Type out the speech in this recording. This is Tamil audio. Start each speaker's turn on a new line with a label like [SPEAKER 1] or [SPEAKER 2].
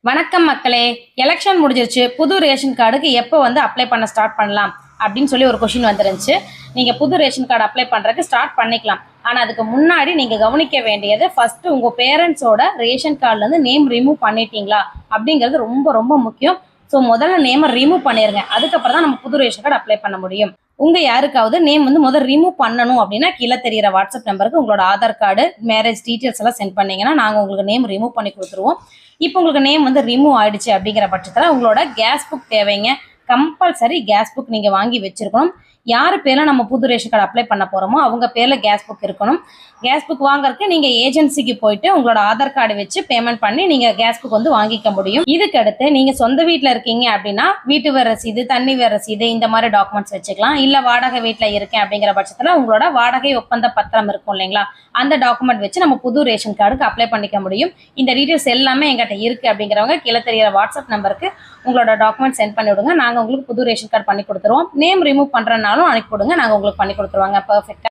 [SPEAKER 1] வணக்கம் மக்களே. எலெக்ஷன் முடிஞ்சிருச்சு. புது ரேஷன் கார்டுக்கு எப்போ அப்ளை பண்ண ஸ்டார்ட் பண்ணலாம் அப்படின்னு சொல்லி ஒரு கொஷின் வந்துருந்துச்சு. நீங்கள் புது ரேஷன் கார்டு அப்ளை பண்ணுறதுக்கு ஸ்டார்ட் பண்ணிக்கலாம். ஆனால் அதுக்கு முன்னாடி நீங்கள் கவனிக்க வேண்டியது, ஃபஸ்ட்டு உங்கள் பேரண்ட்ஸோட ரேஷன் கார்டுலேருந்து நேம் ரிமூவ் பண்ணிட்டீங்களா அப்படிங்கிறது ரொம்ப ரொம்ப முக்கியம். ஸோ முதல்ல நேமை ரிமூவ் பண்ணிடுங்க. அதுக்கப்புறம் தான் நம்ம புது ரேஷன் கார்டு அப்ளை பண்ண முடியும். உங்கள் யாருக்காவது நேம் முதல் ரிமூவ் பண்ணணும் அப்படின்னா கீழே தெரியிற வாட்ஸ்அப் நம்பருக்கு உங்களோட ஆதார் கார்டு, மேரேஜ் டீட்டெயில்ஸ் எல்லாம் சென்ட் பண்ணீங்கன்னா நாங்கள் உங்களுக்கு நேம் ரிமூவ் பண்ணி கொடுத்துருவோம். இப்போ உங்களுக்கு நேம் ரிமூவ் ஆயிடுச்சு அப்படிங்கிற பட்சத்தில் உங்களோட கேஸ் புக் தேவைங்க. கம்பல்சரி கேஸ் புக் நீங்கள் வாங்கி வச்சிருக்கணும். யார் பேரில் நம்ம புது ரேஷன் கார்டு அப்ளை பண்ண போகிறோமோ அவங்க பேரில் கேஸ் புக் இருக்கணும். கேஸ் புக் வாங்குறதுக்கு நீங்கள் ஏஜென்சிக்கு போயிட்டு உங்களோட ஆதார் கார்டு வச்சு பேமெண்ட் பண்ணி நீங்கள் கேஸ் புக் வாங்கிக்க முடியும். இதுக்கு அடுத்து நீங்கள் சொந்த வீட்டில் இருக்கீங்க அப்படின்னா வீட்டு வரி ரசீது, தண்ணி வரி ரசீது, இந்த மாதிரி டாக்குமெண்ட்ஸ் வச்சுக்கலாம். இல்லை வாடகை வீட்டில் இருக்கேன் அப்படிங்கிற பட்சத்தில் உங்களோட வாடகை ஒப்பந்த பத்திரம் இருக்கும் இல்லைங்களா, அந்த டாக்குமெண்ட் வச்சு நம்ம புது ரேஷன் கார்டுக்கு அப்ளை பண்ணிக்க முடியும். இந்த டீட்டெயில்ஸ் எல்லாமே எங்கிட்ட இருக்குது அப்படிங்கிறவங்க கீழே தெரியிற வாட்ஸ்அப் நம்பருக்கு உங்களோட டாக்குமெண்ட் சென்ட் பண்ணி விடுங்க. நாங்கள் உங்களுக்கு புது ரேஷன் கார்டு பண்ணி கொடுத்துருவோம். நேம் ரிமூவ் பண்ணுறனாலும் அனுப்பி விடுங்க, நாங்கள் உங்களுக்கு பண்ணி கொடுத்துருவாங்க பர்ஃபெக்டாக.